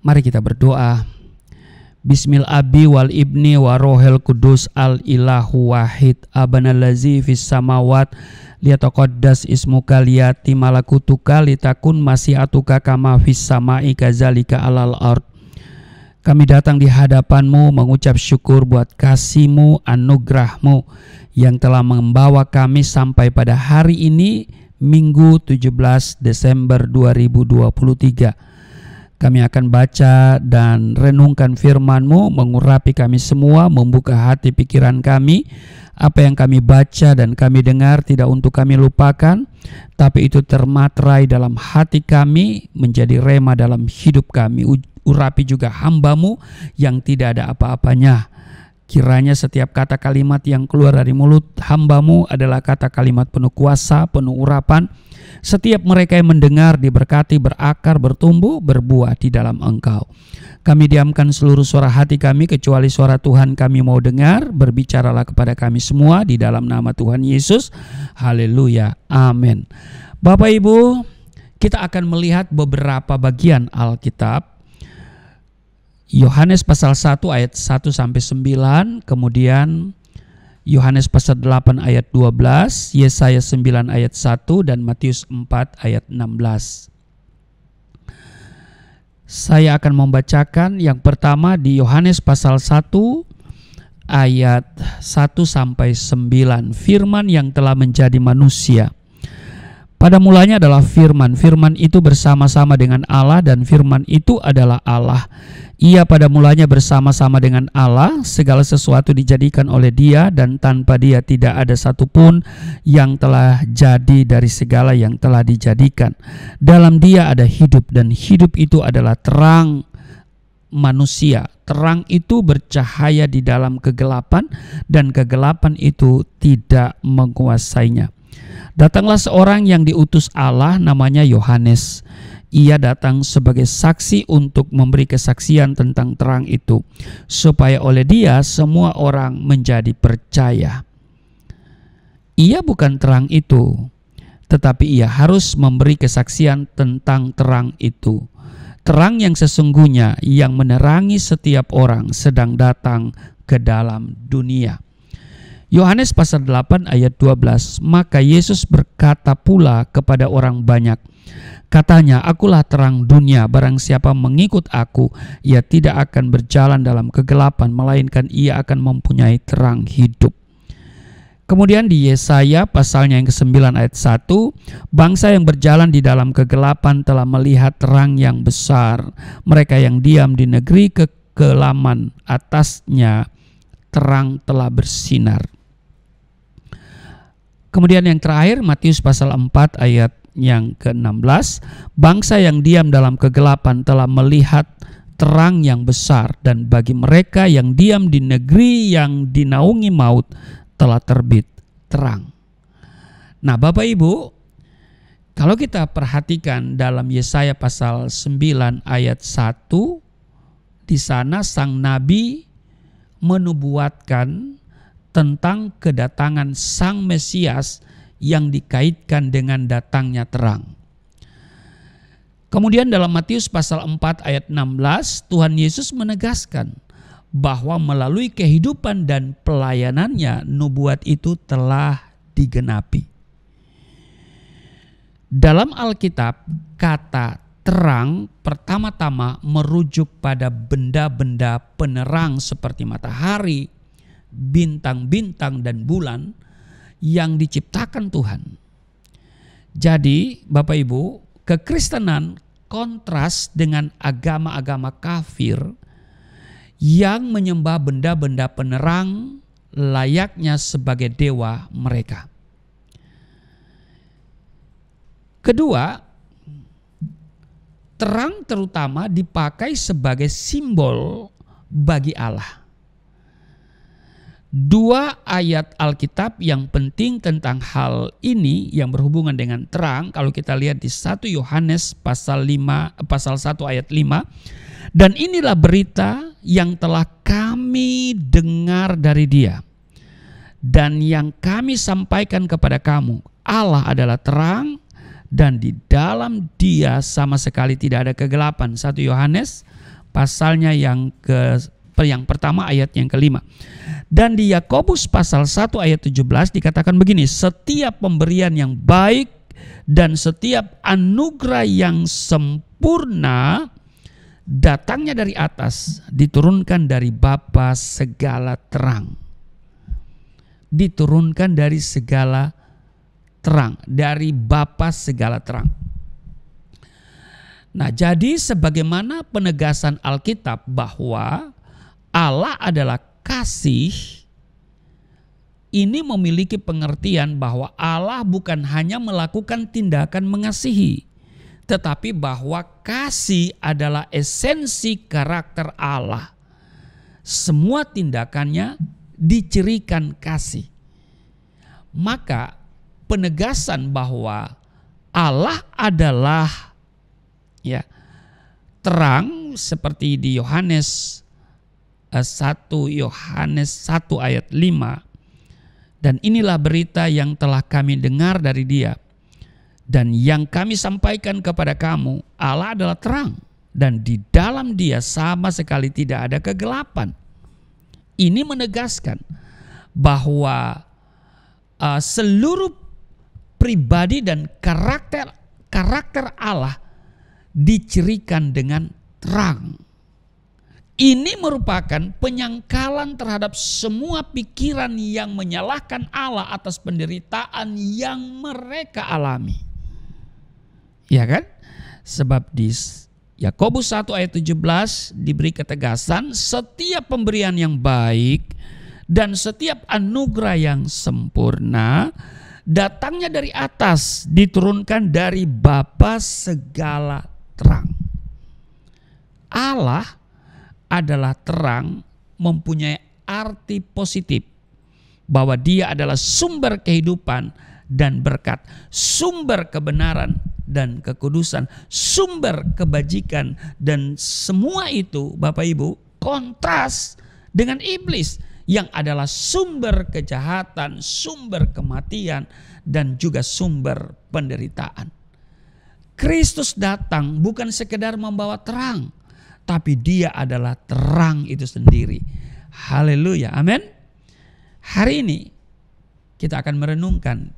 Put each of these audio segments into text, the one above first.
Mari kita berdoa. Bismil abi wal ibni wa rohel kudus al ilahu wahid abana lazi fis samawat liyataqaddas ismuka liyati malakutuka litakun masyiatuka kama fis samai kazalika alal ard. Kami datang di hadapan-Mu mengucap syukur buat kasih-Mu, anugerah-Mu yang telah membawa kami sampai pada hari ini, Minggu 17 Desember 2023. Kami akan baca dan renungkan firman-Mu, mengurapi kami semua, membuka hati pikiran kami. Apa yang kami baca dan kami dengar tidak untuk kami lupakan, tapi itu termaterai dalam hati kami, menjadi rema dalam hidup kami. Urapi juga hamba-Mu yang tidak ada apa-apanya. Kiranya setiap kata kalimat yang keluar dari mulut hamba-Mu adalah kata kalimat penuh kuasa, penuh urapan. Setiap mereka yang mendengar diberkati, berakar, bertumbuh, berbuah di dalam Engkau. Kami diamkan seluruh suara hati kami kecuali suara Tuhan kami mau dengar. Berbicaralah kepada kami semua di dalam nama Tuhan Yesus. Haleluya. Amin. Bapak Ibu, kita akan melihat beberapa bagian Alkitab. Yohanes pasal 1 ayat 1 sampai 9, kemudian Yohanes pasal 8 ayat 12, Yesaya 9 ayat 1, dan Matius 4 ayat 16. Saya akan membacakan yang pertama di Yohanes pasal 1 ayat 1 sampai 9. Firman yang telah menjadi manusia. Pada mulanya adalah firman. Firman itu bersama-sama dengan Allah dan firman itu adalah Allah. Ia pada mulanya bersama-sama dengan Allah, segala sesuatu dijadikan oleh Dia dan tanpa Dia tidak ada satupun yang telah jadi dari segala yang telah dijadikan. Dalam Dia ada hidup dan hidup itu adalah terang manusia. Terang itu bercahaya di dalam kegelapan dan kegelapan itu tidak menguasainya. Datanglah seorang yang diutus Allah, namanya Yohanes. Ia datang sebagai saksi untuk memberi kesaksian tentang terang itu, supaya oleh dia semua orang menjadi percaya. Ia bukan terang itu, tetapi ia harus memberi kesaksian tentang terang itu. Terang yang sesungguhnya yang menerangi setiap orang sedang datang ke dalam dunia. Yohanes pasal 8 ayat 12, maka Yesus berkata pula kepada orang banyak, katanya, akulah terang dunia, barang siapa mengikut aku, ia tidak akan berjalan dalam kegelapan, melainkan ia akan mempunyai terang hidup. Kemudian di Yesaya pasalnya yang ke-9 ayat 1, bangsa yang berjalan di dalam kegelapan telah melihat terang yang besar. Mereka yang diam di negeri kekelaman, atasnya terang telah bersinar. Kemudian yang terakhir Matius pasal 4 ayat yang ke-16, bangsa yang diam dalam kegelapan telah melihat terang yang besar, dan bagi mereka yang diam di negeri yang dinaungi maut telah terbit terang. Nah, Bapak Ibu, kalau kita perhatikan dalam Yesaya pasal 9 ayat 1, di sana sang nabi menubuatkan tentang kedatangan sang Mesias yang dikaitkan dengan datangnya terang. Kemudian dalam Matius pasal 4 ayat 16, Tuhan Yesus menegaskan bahwa melalui kehidupan dan pelayanannya nubuat itu telah digenapi. Dalam Alkitab, kata terang pertama-tama merujuk pada benda-benda penerang seperti matahari, bintang-bintang dan bulan yang diciptakan Tuhan. Jadi Bapak Ibu, kekristenan kontras dengan agama-agama kafir yang menyembah benda-benda penerang layaknya sebagai dewa mereka. Kedua, terang terutama dipakai sebagai simbol bagi Allah. Dua ayat Alkitab yang penting tentang hal ini yang berhubungan dengan terang, kalau kita lihat di 1 Yohanes pasal 1 ayat 5, dan inilah berita yang telah kami dengar dari Dia dan yang kami sampaikan kepada kamu, Allah adalah terang dan di dalam Dia sama sekali tidak ada kegelapan. 1 Yohanes pasalnya yang pertama ayat yang kelima. Dan di Yakobus pasal 1 ayat 17 dikatakan begini, setiap pemberian yang baik dan setiap anugerah yang sempurna datangnya dari atas, diturunkan dari Bapa segala terang. Diturunkan dari segala terang, dari Bapa segala terang. Nah, jadi sebagaimana penegasan Alkitab bahwa Allah adalah kasih, ini memiliki pengertian bahwa Allah bukan hanya melakukan tindakan mengasihi, tetapi bahwa kasih adalah esensi karakter Allah. Semua tindakannya dicirikan kasih. Maka penegasan bahwa Allah adalah terang seperti di Yohanes 1 ayat 5. Dan inilah berita yang telah kami dengar dari Dia dan yang kami sampaikan kepada kamu, Allah adalah terang dan di dalam Dia sama sekali tidak ada kegelapan. Ini menegaskan bahwa seluruh pribadi dan karakter Allah dicirikan dengan terang. Ini merupakan penyangkalan terhadap semua pikiran yang menyalahkan Allah atas penderitaan yang mereka alami. Ya kan? Sebab di Yakobus 1 ayat 17 diberi ketegasan, setiap pemberian yang baik dan setiap anugerah yang sempurna datangnya dari atas, diturunkan dari Bapa segala terang. Allah adalah terang mempunyai arti positif bahwa Dia adalah sumber kehidupan dan berkat, sumber kebenaran dan kekudusan, sumber kebajikan, dan semua itu Bapak Ibu kontras dengan iblis yang adalah sumber kejahatan, sumber kematian, dan juga sumber penderitaan. Kristus datang bukan sekedar membawa terang, tapi Dia adalah terang itu sendiri. Haleluya, amin. Hari ini kita akan merenungkan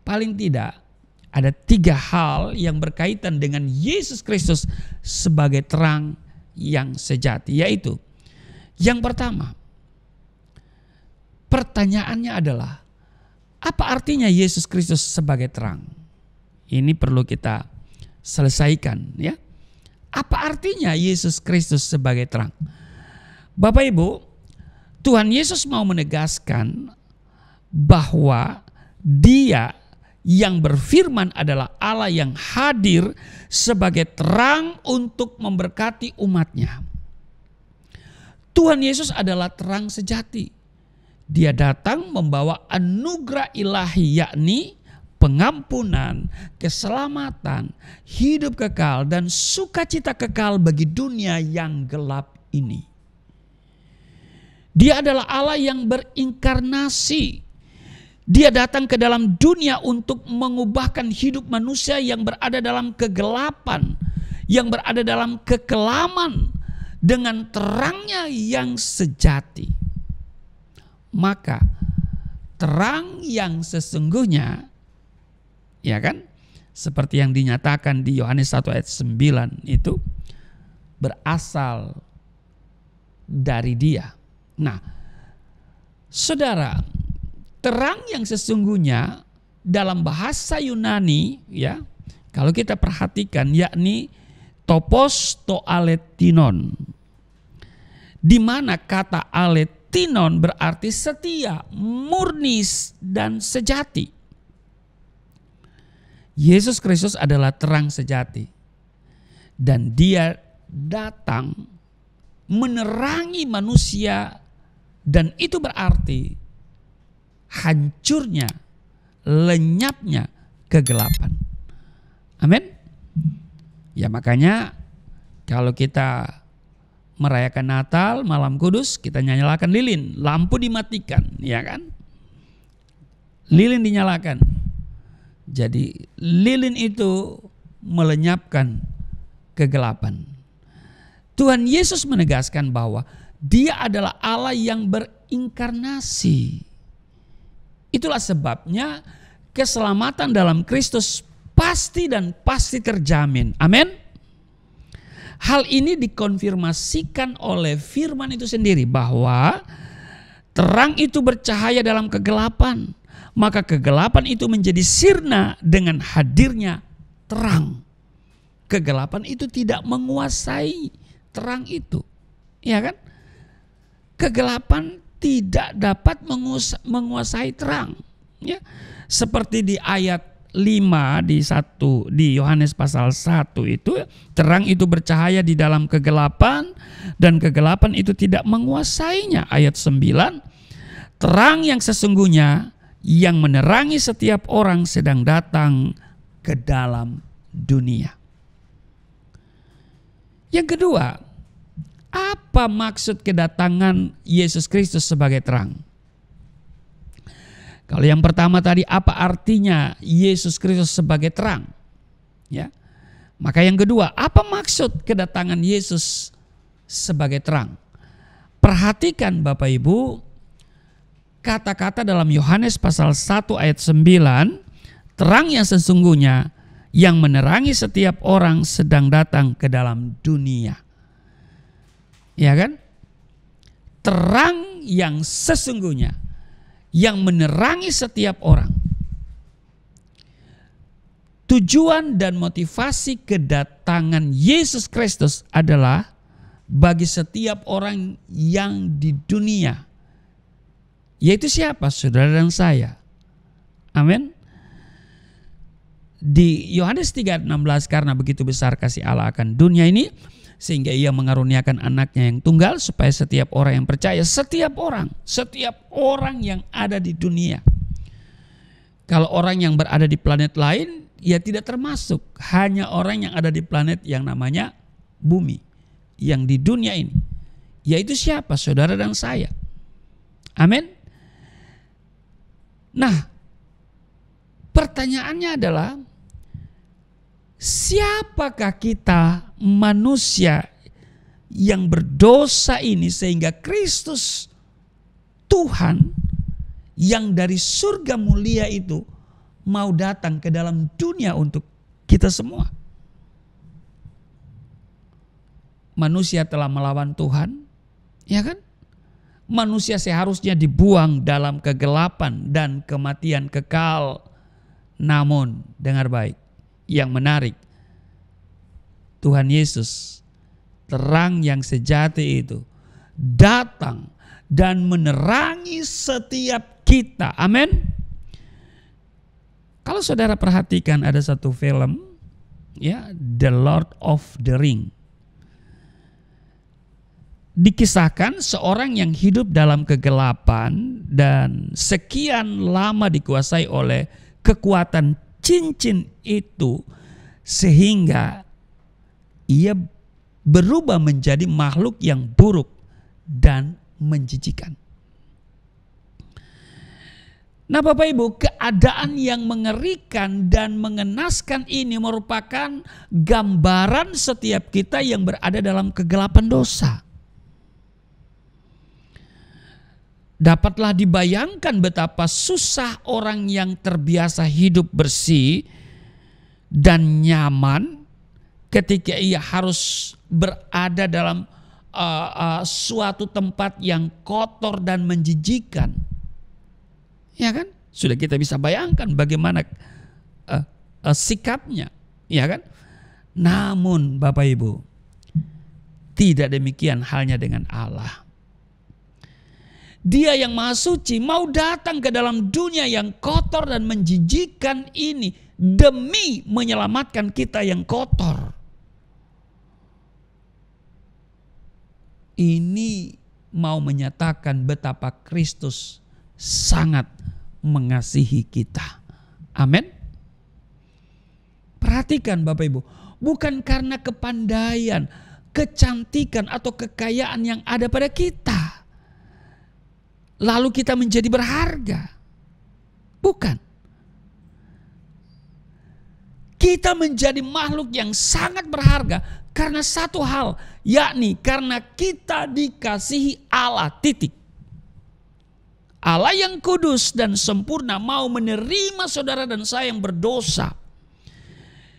paling tidak ada 3 hal yang berkaitan dengan Yesus Kristus sebagai terang yang sejati. Yaitu yang pertama, pertanyaannya adalah, apa artinya Yesus Kristus sebagai terang? Ini perlu kita selesaikan ya. Apa artinya Yesus Kristus sebagai terang? Bapak Ibu, Tuhan Yesus mau menegaskan bahwa Dia yang berfirman adalah Allah yang hadir sebagai terang untuk memberkati umatnya. Tuhan Yesus adalah terang sejati. Dia datang membawa anugerah ilahi, yakni pengampunan, keselamatan, hidup kekal, dan sukacita kekal bagi dunia yang gelap ini. Dia adalah Allah yang berinkarnasi. Dia datang ke dalam dunia untuk mengubahkan hidup manusia yang berada dalam kegelapan, yang berada dalam kekelaman, dengan terangnya yang sejati. Maka terang yang sesungguhnya, ya kan, seperti yang dinyatakan di Yohanes 1 ayat 9 itu berasal dari Dia. Nah, saudara, terang yang sesungguhnya dalam bahasa Yunani ya, kalau kita perhatikan, yakni topos to aletinon, di mana kata aletinon berarti setia, murni, dan sejati. Yesus Kristus adalah terang sejati dan Dia datang menerangi manusia, dan itu berarti hancurnya, lenyapnya kegelapan. Amin. Ya, makanya kalau kita merayakan Natal, malam kudus, kita nyalakan lilin, lampu dimatikan, ya kan? Lilin dinyalakan. Jadi lilin itu melenyapkan kegelapan. Tuhan Yesus menegaskan bahwa Dia adalah Allah yang berinkarnasi. Itulah sebabnya keselamatan dalam Kristus pasti dan pasti terjamin. Amin. Hal ini dikonfirmasikan oleh firman itu sendiri bahwa terang itu bercahaya dalam kegelapan, maka kegelapan itu menjadi sirna dengan hadirnya terang. Kegelapan itu tidak menguasai terang itu. Ya kan? Kegelapan tidak dapat menguasai terang. Ya. Seperti di ayat 5 di Yohanes pasal 1 itu, terang itu bercahaya di dalam kegelapan dan kegelapan itu tidak menguasainya. Ayat 9, terang yang sesungguhnya yang menerangi setiap orang sedang datang ke dalam dunia. Yang kedua, apa maksud kedatangan Yesus Kristus sebagai terang? Kalau yang pertama tadi, apa artinya Yesus Kristus sebagai terang? Ya. Maka yang kedua, apa maksud kedatangan Yesus sebagai terang? Perhatikan Bapak Ibu, kata-kata dalam Yohanes pasal 1 ayat 9, terang yang sesungguhnya yang menerangi setiap orang sedang datang ke dalam dunia. Ya kan? Terang yang sesungguhnya yang menerangi setiap orang. Tujuan dan motivasi kedatangan Yesus Kristus adalah bagi setiap orang yang di dunia. Yaitu siapa? Saudara dan saya. Amin. Di Yohanes 3:16, karena begitu besar kasih Allah akan dunia ini, sehingga Ia mengaruniakan anaknya yang tunggal, supaya setiap orang yang percaya, setiap orang yang ada di dunia. Kalau orang yang berada di planet lain, ya tidak termasuk. Hanya orang yang ada di planet yang namanya bumi, yang di dunia ini. Yaitu siapa? Saudara dan saya. Amin. Nah, pertanyaannya adalah, siapakah kita manusia yang berdosa ini sehingga Kristus Tuhan yang dari surga mulia itu mau datang ke dalam dunia untuk kita semua? Manusia telah melawan Tuhan, ya kan? Manusia seharusnya dibuang dalam kegelapan dan kematian kekal. Namun, dengar baik, yang menarik, Tuhan Yesus, terang yang sejati itu, datang dan menerangi setiap kita. Amin. Kalau saudara perhatikan, ada satu film, ya, The Lord of the Ring. Dikisahkan seorang yang hidup dalam kegelapan dan sekian lama dikuasai oleh kekuatan cincin itu, sehingga ia berubah menjadi makhluk yang buruk dan menjijikan. Nah Bapak Ibu, keadaan yang mengerikan dan mengenaskan ini merupakan gambaran setiap kita yang berada dalam kegelapan dosa. Dapatlah dibayangkan betapa susah orang yang terbiasa hidup bersih dan nyaman ketika ia harus berada dalam suatu tempat yang kotor dan menjijikan. Ya kan? Sudah kita bisa bayangkan bagaimana sikapnya, ya kan? Namun Bapak Ibu, tidak demikian halnya dengan Allah. Dia yang Maha Suci mau datang ke dalam dunia yang kotor dan menjijikan ini demi menyelamatkan kita yang kotor. Ini mau menyatakan betapa Kristus sangat mengasihi kita. Amin. Perhatikan Bapak Ibu, bukan karena kepandaian, kecantikan atau kekayaan yang ada pada kita, lalu kita menjadi berharga. Bukan. Kita menjadi makhluk yang sangat berharga Karena satu hal, yakni karena kita dikasihi Allah, titik. Allah yang kudus dan sempurna mau menerima saudara dan saya yang berdosa.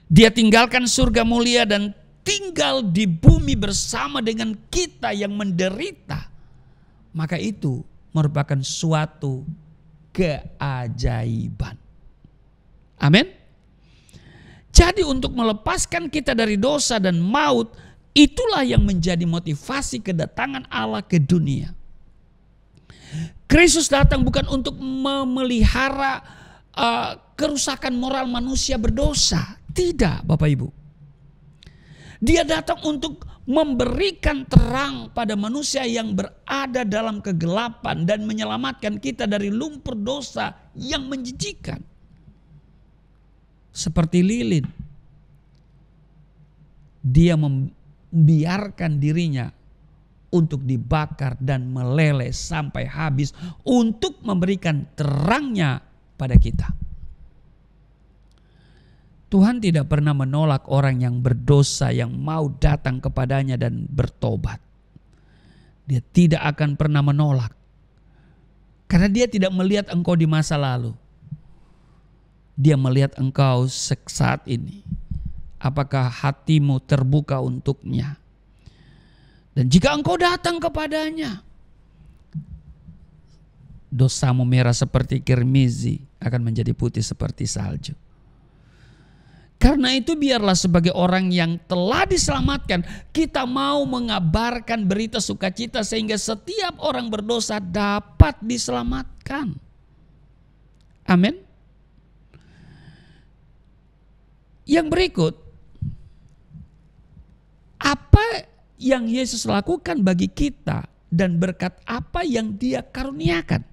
Dia tinggalkan surga mulia dan tinggal di bumi bersama dengan kita yang menderita. Maka itu merupakan suatu keajaiban. Amin. Jadi untuk melepaskan kita dari dosa dan maut, itulah yang menjadi motivasi kedatangan Allah ke dunia. Kristus datang bukan untuk memelihara kerusakan moral manusia berdosa. Tidak, Bapak Ibu. Dia datang untuk memberikan terang pada manusia yang berada dalam kegelapan dan menyelamatkan kita dari lumpur dosa yang menjijikkan. Seperti lilin, dia membiarkan dirinya untuk dibakar dan meleleh sampai habis untuk memberikan terangnya pada kita. Tuhan tidak pernah menolak orang yang berdosa yang mau datang kepadanya dan bertobat. Dia tidak akan pernah menolak. Karena dia tidak melihat engkau di masa lalu. Dia melihat engkau saat ini. Apakah hatimu terbuka untuknya? Dan jika engkau datang kepadanya, dosamu merah seperti kirmizi akan menjadi putih seperti salju. Karena itu biarlah sebagai orang yang telah diselamatkan, kita mau mengabarkan berita sukacita sehingga setiap orang berdosa dapat diselamatkan. Amin. Yang berikut, apa yang Yesus lakukan bagi kita dan berkat apa yang Dia karuniakan?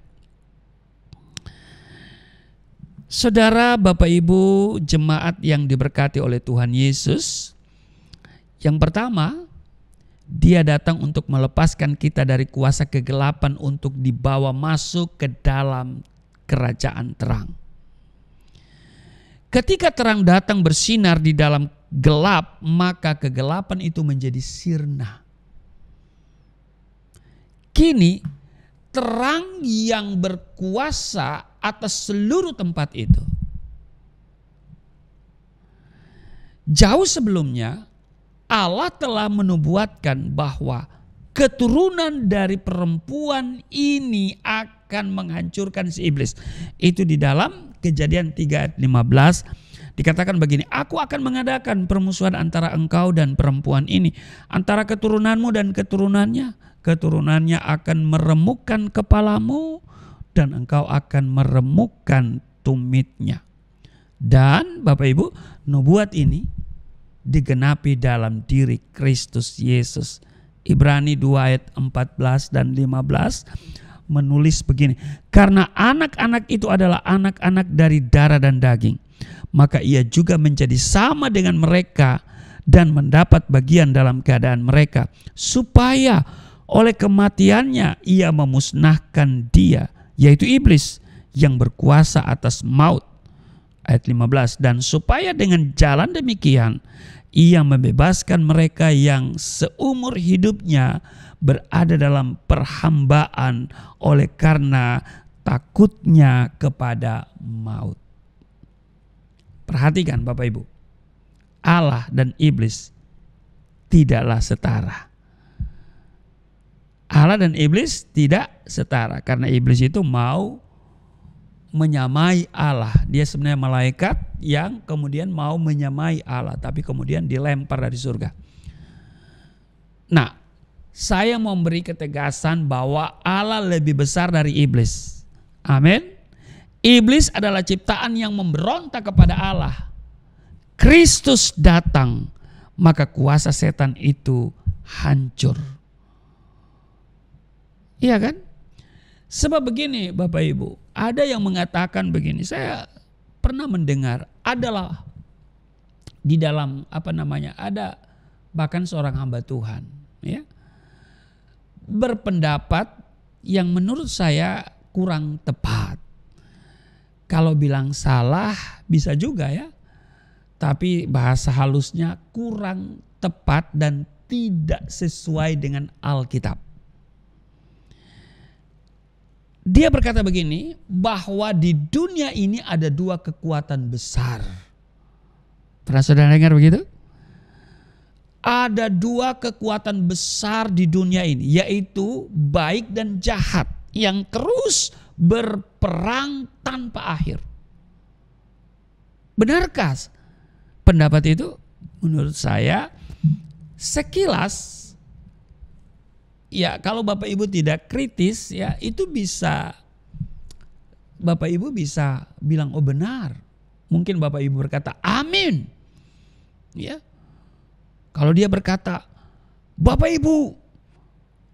Saudara, Bapak Ibu, jemaat yang diberkati oleh Tuhan Yesus, yang pertama, Dia datang untuk melepaskan kita dari kuasa kegelapan untuk dibawa masuk ke dalam kerajaan terang. Ketika terang datang bersinar di dalam gelap, maka kegelapan itu menjadi sirna. Kini terang yang berkuasa atas seluruh tempat itu. Jauh sebelumnya Allah telah menubuatkan bahwa keturunan dari perempuan ini akan menghancurkan si iblis. Itu di dalam Kejadian 3 ayat 15 dikatakan begini, aku akan mengadakan permusuhan antara engkau dan perempuan ini, antara keturunanmu dan keturunannya. Keturunannya akan meremukkan kepalamu dan engkau akan meremukkan tumitnya. Dan Bapak Ibu, nubuat ini digenapi dalam diri Kristus Yesus. Ibrani 2 ayat 14 dan 15 menulis begini, karena anak-anak itu adalah anak-anak dari darah dan daging, maka ia juga menjadi sama dengan mereka dan mendapat bagian dalam keadaan mereka, supaya oleh kematiannya ia memusnahkan dia, yaitu iblis yang berkuasa atas maut. Ayat 15, dan supaya dengan jalan demikian ia membebaskan mereka yang seumur hidupnya berada dalam perhambaan oleh karena takutnya kepada maut. Perhatikan Bapak Ibu, Allah dan iblis tidaklah setara. Allah dan iblis tidak setara karena iblis itu mau menyamai Allah. Dia sebenarnya malaikat yang kemudian mau menyamai Allah, tapi kemudian dilempar dari surga. Nah, saya mau memberi ketegasan bahwa Allah lebih besar dari iblis. Amin. Iblis adalah ciptaan yang memberontak kepada Allah. Kristus datang, maka kuasa setan itu hancur. Iya kan? Sebab begini Bapak Ibu, ada yang mengatakan begini, saya pernah mendengar adalah di dalam ada bahkan seorang hamba Tuhan, ya, berpendapat yang menurut saya kurang tepat. Kalau bilang salah bisa juga ya, tapi bahasa halusnya kurang tepat dan tidak sesuai dengan Alkitab. Dia berkata begini, bahwa di dunia ini ada dua kekuatan besar. Pernah saudara dengar begitu? Ada dua kekuatan besar di dunia ini, yaitu baik dan jahat yang terus berperang tanpa akhir. Benarkah pendapat itu? Menurut saya sekilas, ya kalau Bapak Ibu tidak kritis, ya itu bisa Bapak Ibu bisa bilang oh benar. Mungkin Bapak Ibu berkata amin. Ya. Kalau dia berkata, Bapak Ibu,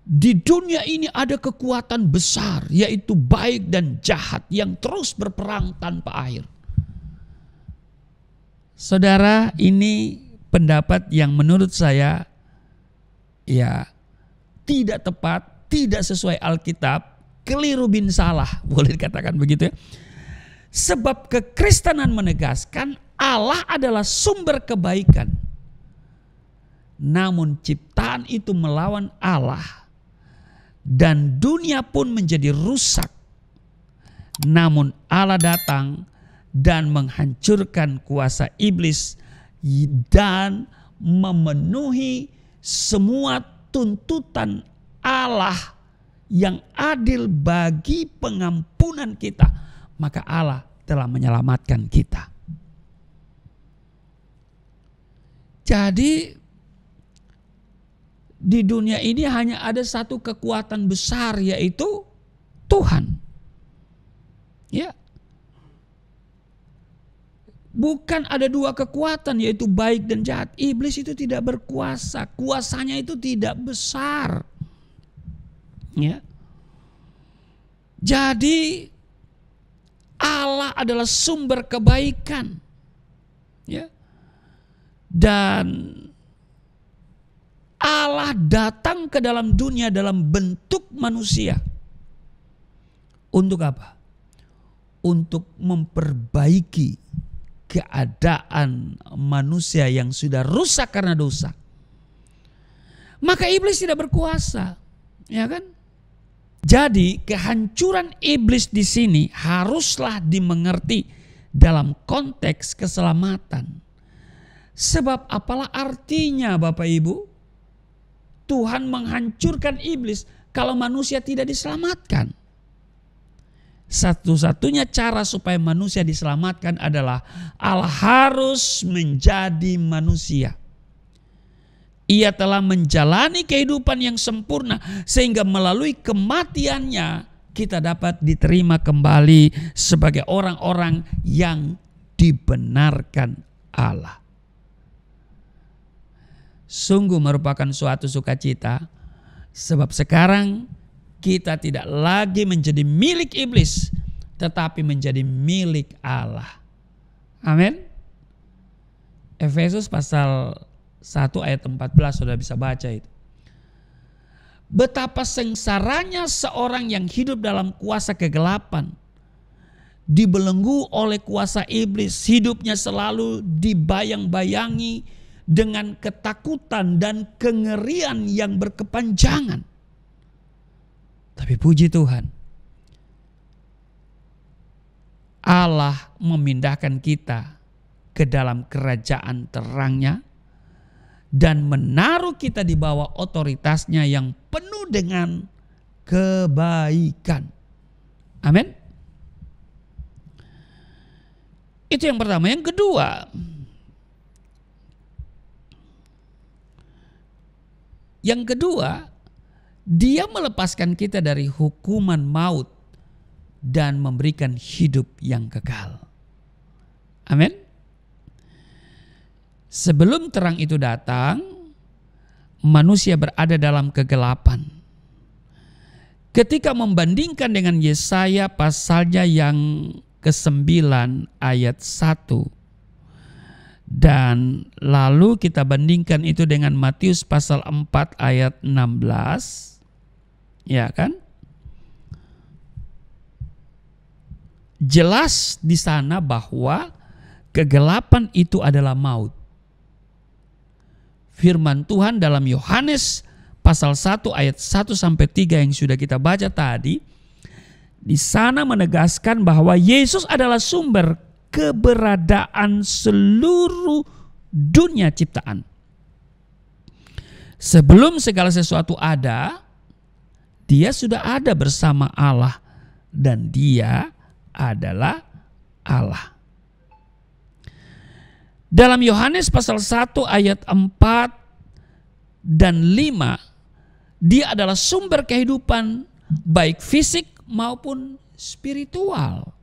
di dunia ini ada kekuatan besar, yaitu baik dan jahat yang terus berperang tanpa akhir. Saudara, ini pendapat yang menurut saya ya tidak tepat, tidak sesuai Alkitab, keliru bin salah, boleh dikatakan begitu ya. Sebab kekristenan menegaskan Allah adalah sumber kebaikan. Namun ciptaan itu melawan Allah dan dunia pun menjadi rusak. Namun Allah datang dan menghancurkan kuasa iblis dan memenuhi semua tuntutan Allah yang adil bagi pengampunan kita. Maka Allah telah menyelamatkan kita. Jadi di dunia ini hanya ada satu kekuatan besar, yaitu Tuhan. Ya. Bukan ada dua kekuatan, yaitu baik dan jahat. Iblis itu tidak berkuasa, kuasanya itu tidak besar. Ya. Jadi Allah adalah sumber kebaikan. Ya. Dan Allah datang ke dalam dunia dalam bentuk manusia. Untuk apa? Untuk memperbaiki keadaan manusia yang sudah rusak karena dosa. Maka iblis tidak berkuasa, ya kan? Jadi kehancuran iblis di sini haruslah dimengerti dalam konteks keselamatan. Sebab apalah artinya Bapak Ibu? Tuhan menghancurkan iblis kalau manusia tidak diselamatkan. Satu-satunya cara supaya manusia diselamatkan adalah Allah harus menjadi manusia. Ia telah menjalani kehidupan yang sempurna sehingga melalui kematiannya kita dapat diterima kembali sebagai orang-orang yang dibenarkan Allah. Sungguh merupakan suatu sukacita, sebab sekarang kita tidak lagi menjadi milik iblis, tetapi menjadi milik Allah. Amin. Efesus pasal 1 ayat 14 sudah bisa baca itu. Betapa sengsaranya seorang yang hidup dalam kuasa kegelapan, dibelenggu oleh kuasa iblis, hidupnya selalu dibayang-bayangi dengan ketakutan dan kengerian yang berkepanjangan. Tapi puji Tuhan, Allah memindahkan kita ke dalam kerajaan terangnya dan menaruh kita di bawah otoritasnya yang penuh dengan kebaikan. Amin. Itu yang pertama. Yang kedua, dia melepaskan kita dari hukuman maut dan memberikan hidup yang kekal. Amin. Sebelum terang itu datang, manusia berada dalam kegelapan. Ketika membandingkan dengan Yesaya pasalnya yang ke-9 ayat 1. Dan lalu kita bandingkan itu dengan Matius pasal 4 ayat 16. Ya kan? Jelas di sana bahwa kegelapan itu adalah maut. firman Tuhan dalam Yohanes pasal 1 ayat 1 sampai 3 yang sudah kita baca tadi, di sana menegaskan bahwa Yesus adalah sumber keberadaan seluruh dunia ciptaan. Sebelum segala sesuatu ada, dia sudah ada bersama Allah dan dia adalah Allah. Dalam Yohanes pasal 1 ayat 4 dan 5, dia adalah sumber kehidupan baik fisik maupun spiritual.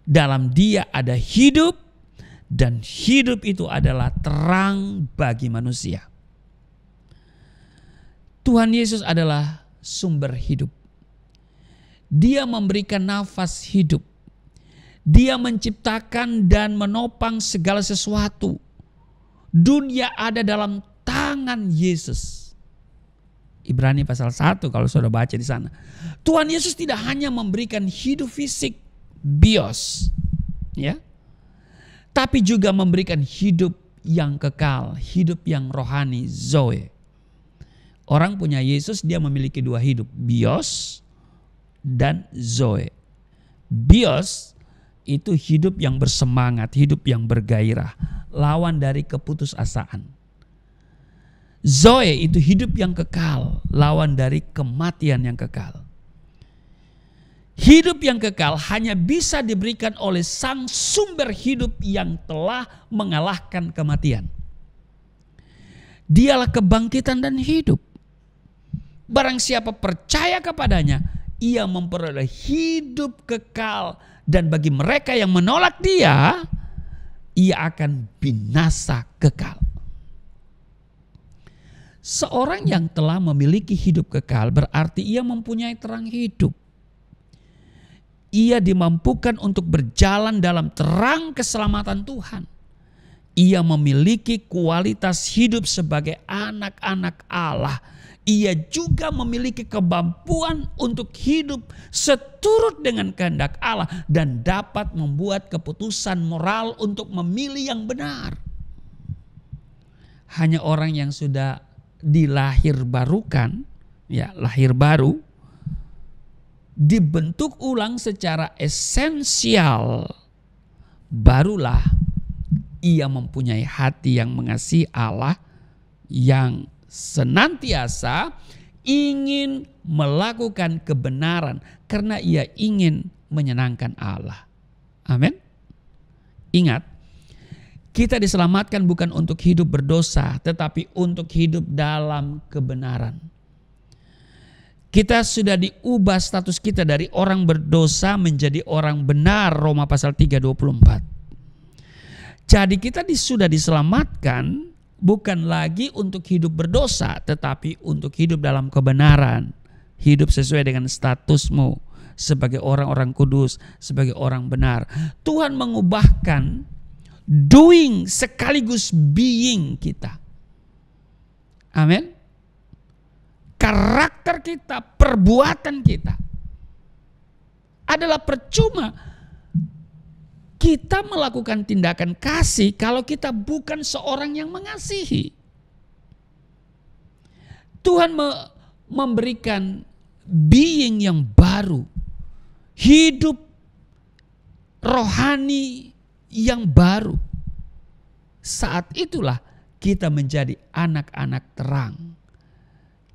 Dalam dia ada hidup dan hidup itu adalah terang bagi manusia. Tuhan Yesus adalah sumber hidup. Dia memberikan nafas hidup. Dia menciptakan dan menopang segala sesuatu. Dunia ada dalam tangan Yesus. Ibrani pasal 1 kalau saudara baca di sana. Tuhan Yesus tidak hanya memberikan hidup fisik, bios, ya, tapi juga memberikan hidup yang kekal, hidup yang rohani, zoe. Orang punya Yesus, dia memiliki dua hidup, bios dan zoe. Bios itu hidup yang bersemangat, hidup yang bergairah, lawan dari keputusasaan. Zoe itu hidup yang kekal, lawan dari kematian yang kekal. Hidup yang kekal hanya bisa diberikan oleh sang sumber hidup yang telah mengalahkan kematian. Dialah kebangkitan dan hidup. Barang siapa percaya kepadanya, ia memperoleh hidup kekal. Dan bagi mereka yang menolak dia, ia akan binasa kekal. Seorang yang telah memiliki hidup kekal berarti ia mempunyai terang hidup. Ia dimampukan untuk berjalan dalam terang keselamatan Tuhan. Ia memiliki kualitas hidup sebagai anak-anak Allah. Ia juga memiliki kemampuan untuk hidup seturut dengan kehendak Allah dan dapat membuat keputusan moral untuk memilih yang benar. Hanya orang yang sudah dilahir barukan, ya, lahir baru, dibentuk ulang secara esensial, barulah ia mempunyai hati yang mengasihi Allah, yang senantiasa ingin melakukan kebenaran karena ia ingin menyenangkan Allah. Amin. Ingat, kita diselamatkan bukan untuk hidup berdosa, tetapi untuk hidup dalam kebenaran. Kita sudah diubah status kita dari orang berdosa menjadi orang benar, Roma pasal 3:24. Jadi kita sudah diselamatkan bukan lagi untuk hidup berdosa, tetapi untuk hidup dalam kebenaran. Hidup sesuai dengan statusmu sebagai orang-orang kudus, sebagai orang benar. Tuhan mengubahkan doing sekaligus being kita. Amin. Karakter kita, perbuatan kita adalah percuma kita melakukan tindakan kasih kalau kita bukan seorang yang mengasihi. Tuhan memberikan being yang baru, hidup rohani yang baru. Saat itulah kita menjadi anak-anak terang.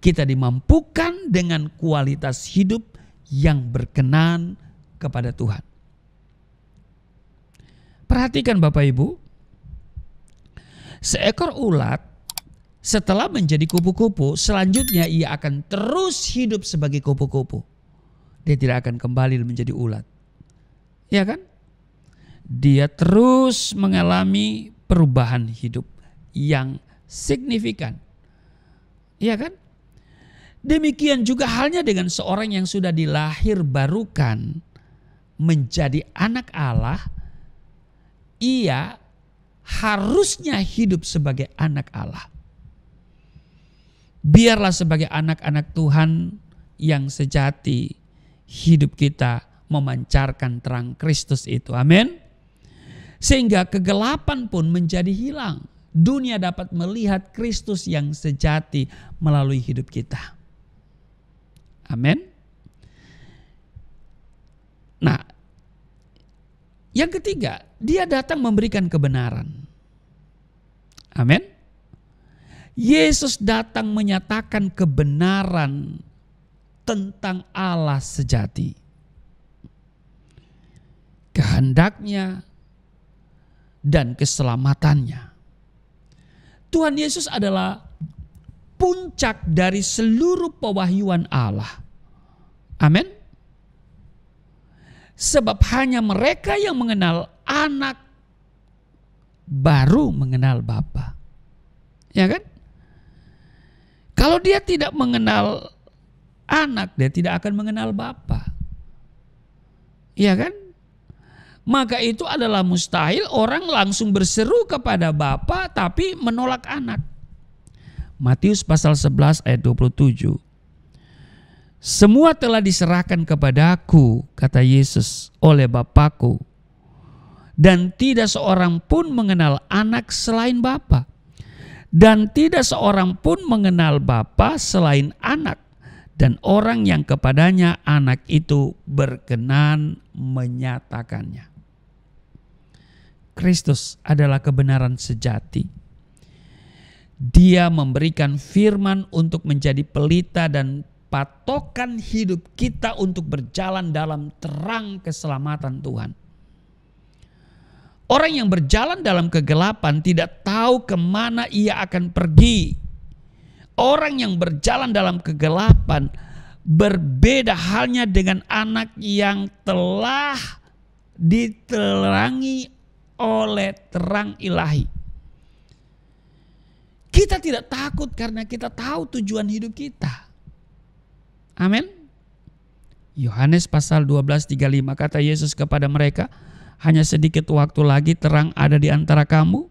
Kita dimampukan dengan kualitas hidup yang berkenan kepada Tuhan. Perhatikan Bapak Ibu, seekor ulat setelah menjadi kupu-kupu, selanjutnya ia akan terus hidup sebagai kupu-kupu. Dia tidak akan kembali menjadi ulat. Ya kan? Dia terus mengalami perubahan hidup yang signifikan. Ya kan? Demikian juga halnya dengan seorang yang sudah dilahir barukan menjadi anak Allah. Ia harusnya hidup sebagai anak Allah. Biarlah sebagai anak-anak Tuhan yang sejati, hidup kita memancarkan terang Kristus itu. Amin. Sehingga kegelapan pun menjadi hilang. dunia dapat melihat Kristus yang sejati melalui hidup kita. Amin. Nah, yang ketiga, dia datang memberikan kebenaran. Amin. Yesus datang menyatakan kebenaran tentang Allah sejati. Kehendaknya dan keselamatannya. Tuhan Yesus adalah puncak dari seluruh pewahyuan Allah. Amin. Sebab hanya mereka yang mengenal anak baru mengenal Bapa. Ya kan? Kalau dia tidak mengenal anak, dia tidak akan mengenal Bapa. Ya kan? Maka itu adalah mustahil orang langsung berseru kepada Bapa tapi menolak anak. Matius pasal 11 ayat 27. Semua telah diserahkan kepadaku, kata Yesus, oleh Bapakku. Dan tidak seorang pun mengenal anak selain Bapa. Dan tidak seorang pun mengenal Bapa selain anak. Dan orang yang kepadanya anak itu berkenan menyatakannya. Kristus adalah kebenaran sejati. Dia memberikan firman untuk menjadi pelita dan patokan hidup kita untuk berjalan dalam terang keselamatan Tuhan. Orang yang berjalan dalam kegelapan tidak tahu kemana ia akan pergi. Orang yang berjalan dalam kegelapan berbeda halnya dengan anak yang telah diterangi oleh terang ilahi. Kita tidak takut karena kita tahu tujuan hidup kita. Amin. Yohanes pasal 12:35 kata Yesus kepada mereka, hanya sedikit waktu lagi terang ada di antara kamu.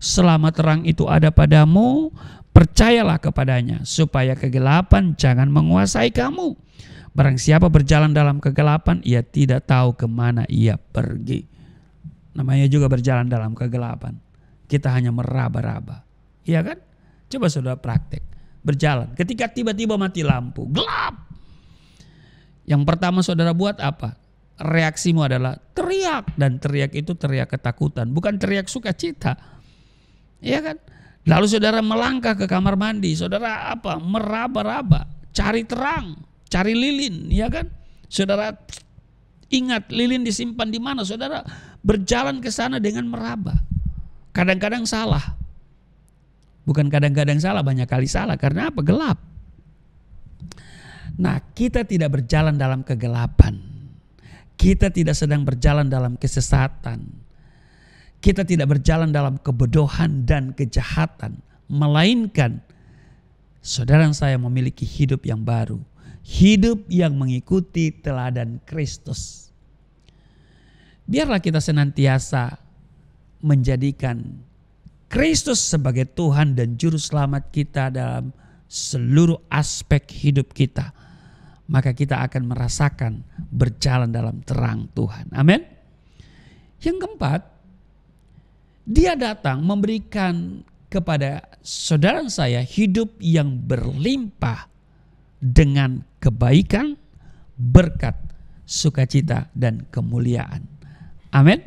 Selama terang itu ada padamu, percayalah kepadanya supaya kegelapan jangan menguasai kamu. Barang siapa berjalan dalam kegelapan, ia tidak tahu kemana ia pergi. Namanya juga berjalan dalam kegelapan. Kita hanya meraba-raba. Iya kan? Coba saudara praktek. Berjalan. Ketika tiba-tiba mati lampu. Gelap. Yang pertama saudara buat apa? Reaksimu adalah teriak. Dan teriak itu teriak ketakutan. Bukan teriak sukacita. Iya kan? Lalu saudara melangkah ke kamar mandi. Saudara apa? Meraba-raba. Cari terang. Cari lilin. Iya kan? Saudara ingat lilin disimpan di mana? Saudara berjalan ke sana dengan meraba. Kadang-kadang salah. Bukan kadang-kadang salah, banyak kali salah. Karena apa? Gelap. Nah, kita tidak berjalan dalam kegelapan. Kita tidak sedang berjalan dalam kesesatan. Kita tidak berjalan dalam kebodohan dan kejahatan. Melainkan saudara saya memiliki hidup yang baru. Hidup yang mengikuti teladan Kristus. Biarlah kita senantiasa menjadikan Kristus sebagai Tuhan dan Juru Selamat kita dalam seluruh aspek hidup kita. Maka kita akan merasakan berjalan dalam terang Tuhan. Amin. Yang keempat, dia datang memberikan kepada saudara saya hidup yang berlimpah dengan kebaikan, berkat, sukacita, dan kemuliaan. Amin.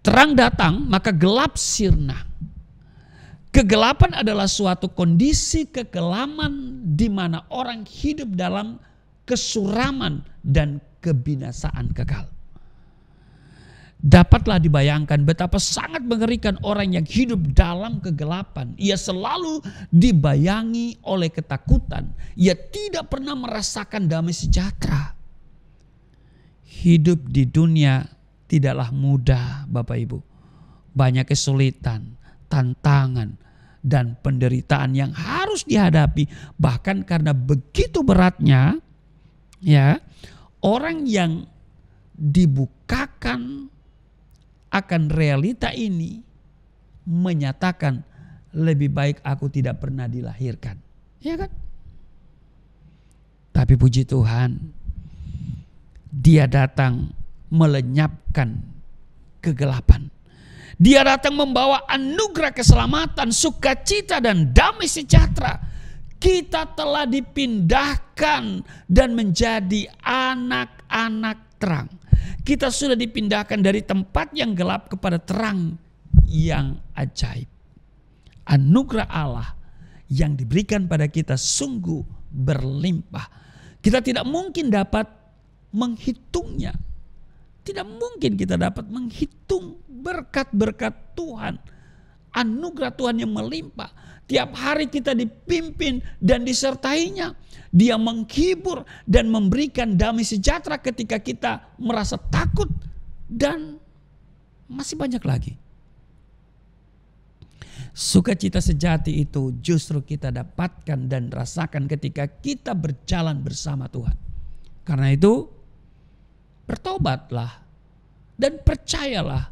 Terang datang maka gelap sirna. Kegelapan adalah suatu kondisi kekelaman di mana orang hidup dalam kesuraman dan kebinasaan kekal. Dapatlah dibayangkan betapa sangat mengerikan orang yang hidup dalam kegelapan. Ia selalu dibayangi oleh ketakutan. Ia tidak pernah merasakan damai sejahtera. Hidup di dunia tidaklah mudah, Bapak Ibu. Banyak kesulitan, tantangan, dan penderitaan yang harus dihadapi. Bahkan karena begitu beratnya, ya, orang yang dibukakan akan realita ini menyatakan lebih baik aku tidak pernah dilahirkan. Ya kan? Tapi puji Tuhan, Dia datang melenyapkan kegelapan. Dia datang membawa anugerah keselamatan, sukacita dan damai sejahtera. Kita telah dipindahkan dan menjadi anak-anak terang. Kita sudah dipindahkan dari tempat yang gelap kepada terang yang ajaib. Anugerah Allah yang diberikan pada kita sungguh berlimpah. Kita tidak mungkin dapat menghitungnya. Tidak mungkin kita dapat menghitung berkat-berkat Tuhan. Anugerah Tuhan yang melimpah. Tiap hari kita dipimpin dan disertainya. Dia menghibur dan memberikan damai sejahtera ketika kita merasa takut. Dan masih banyak lagi. Sukacita sejati itu justru kita dapatkan dan rasakan ketika kita berjalan bersama Tuhan. Karena itu, bertobatlah dan percayalah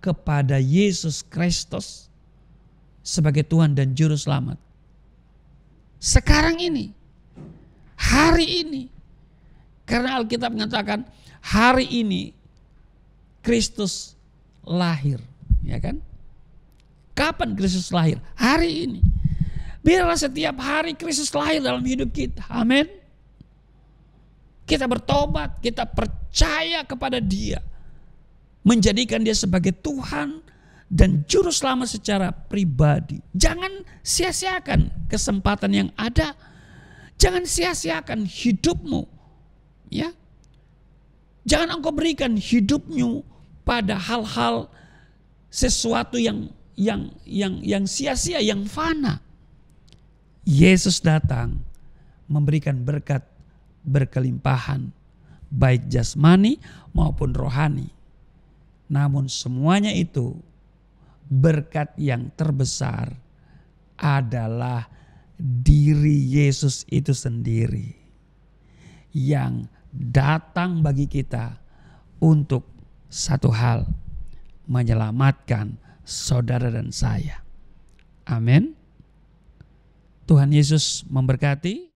kepada Yesus Kristus sebagai Tuhan dan Juru Selamat. Sekarang ini, hari ini, karena Alkitab mengatakan hari ini Kristus lahir, ya kan? Kapan Kristus lahir? Hari ini. Biarlah setiap hari Kristus lahir dalam hidup kita. Amin. Kita bertobat, kita percaya kepada Dia. Menjadikan Dia sebagai Tuhan dan Juru Selamat secara pribadi. Jangan sia-siakan kesempatan yang ada. Jangan sia-siakan hidupmu. Ya. Jangan engkau berikan hidupmu pada hal-hal sesuatu yang sia-sia, yang fana. Yesus datang memberikan berkat berkelimpahan, baik jasmani maupun rohani. Namun semuanya itu berkat yang terbesar adalah diri Yesus itu sendiri yang datang bagi kita untuk satu hal, menyelamatkan saudara dan saya. Amin. Tuhan Yesus memberkati.